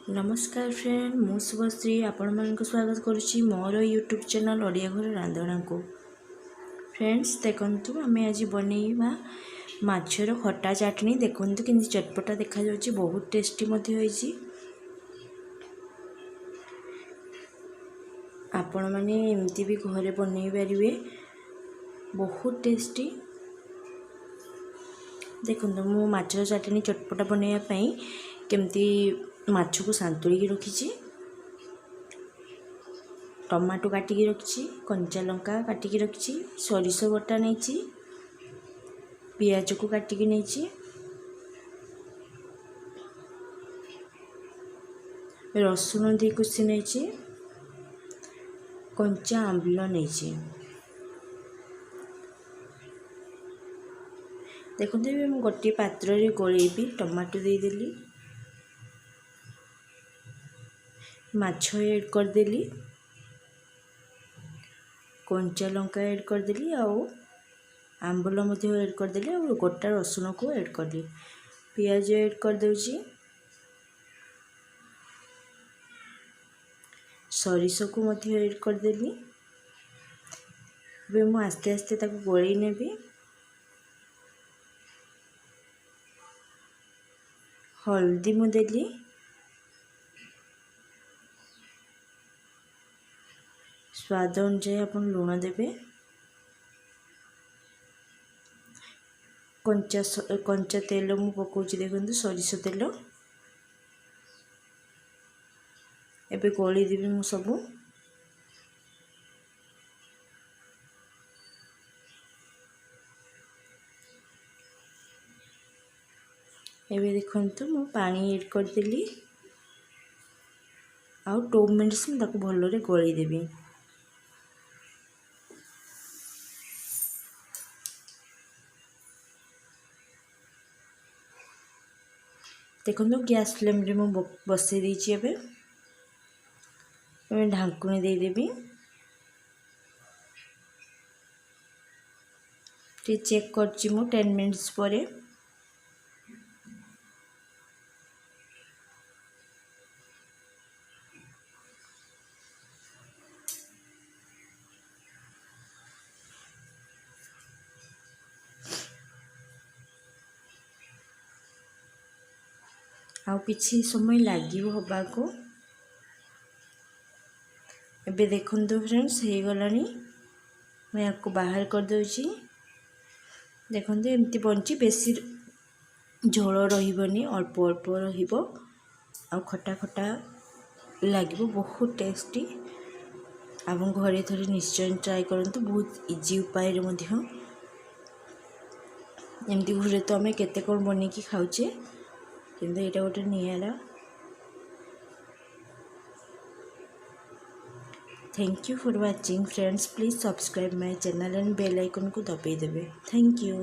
नमस्कार फ्रेंड मु शुभश्री आपण मानक स्वागत करुच्ची मोर यूट्यूब चैनल ओडिया घर रांधणा को। फ्रेंड्स देखंतु आमे आज बनैबा माछर खट्टा चटनी। देखंतु किंतु चटपटा देखा जाउची, बहुत टेस्टी मध्ये होईची। आपण माने एमती भी घरे बनै परिबे, बहुत टेस्टी। देखंतु मु माछर चटनी चटपटा बनैया पई केमती माछ को सांतुड़ी रखी, टमाटो काटिकी रखी, कंचा लंका काटिकी रखी, सरिष बटा नहीं, पियाज को काटिकी नहीं, रसुण दी कुछ नहीं, कंचा आंबल नहीं। देखते गोटे पात्र रे गोलेबी टमाटो देदेली, माछ ऐड करदेली, कंचा लंका ऐड करदेली, आंबल ऐड करदेली, और गोटा रसुण को ऐड करदेली, पियाज ऐड कर दूची, सरिष को ऐड करदेली। अब मु आस्ते आस्ते ताको गोळेई नेबी। हल्दी मु देली, स्वाद अनुसार अपन लुण देबे, कंचा तेल मु पकाउची। देखंतु सरिष तेल एबे गोली देबी मु सबू। एबे देखंतु मु पानी ऐड कर देली, आ 2 मिनिट्स में ताको भलो रे गोली देबी। देखो गैस फ्लेम रे मु बसई देछि। एबे ढांकुनी दे देबी, टी चेक करछि मु 10 मिनिट्स परे। आउ किछि समय लागिवो हबा को। एबे देखंतु फ्रेंड्स हे गलानी, मैं आपको बाहर कर दोची। देखंतु एमती बनची, बेसी झोल रहिबनी, अल्प अल्प रहिबो, आ खट्टा खट्टा लागिवो, बहुत टेस्टी। आप घरे थोड़े निश्चय ट्राई करंतु, बहुत इजी उपाय रे मध्य। एमती घरे तो आमे केते कोन बनै की खाउचे, किंतु एटा गोटे नियारा। Thank you for watching friends. Please subscribe my channel and bell icon को दबाई देबे। Thank you।